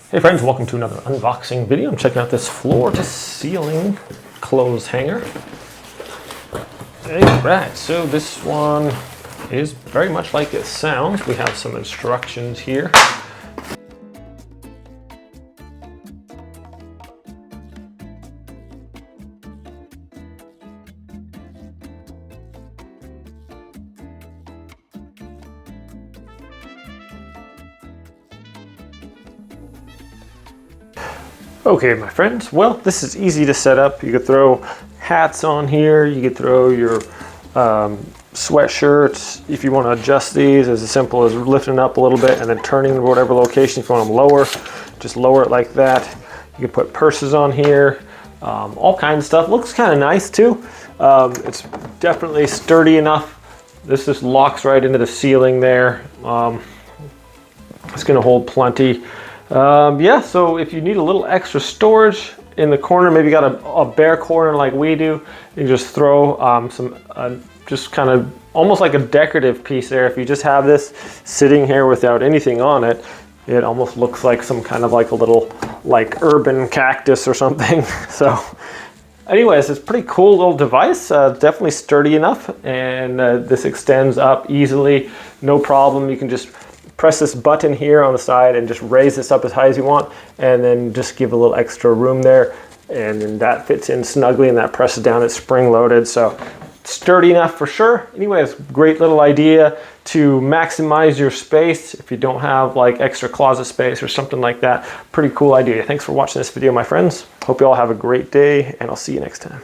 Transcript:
Hey friends, welcome to another unboxing video. I'm checking out this floor to ceiling clothes hanger. Alright, so this one is very much like it sounds. We have some instructions here. Okay, my friends, well, this is easy to set up. You could throw hats on here. You could throw your sweatshirts. If you want to adjust these, as simple as lifting up a little bit and then turning to whatever location. If you want them lower, just lower it like that. You can put purses on here, all kinds of stuff. Looks kind of nice too. It's definitely sturdy enough. This just locks right into the ceiling there. It's going to hold plenty. Yeah, so if you need a little extra storage in the corner, maybe you got a bare corner like we do, you can just throw some just kind of almost like a decorative piece there. If you just have this sitting here without anything on it, it almost looks like some kind of like a little like urban cactus or something. So anyways, it's a pretty cool little device, definitely sturdy enough, and this extends up easily, no problem. You can just press this button here on the side and just raise this up as high as you want, and then just give a little extra room there, and then that fits in snugly, and that presses down. It's spring loaded, so sturdy enough for sure. Anyways, great little idea to maximize your space if you don't have like extra closet space or something like that. Pretty cool idea. Thanks for watching this video, my friends. Hope you all have a great day, and I'll see you next time.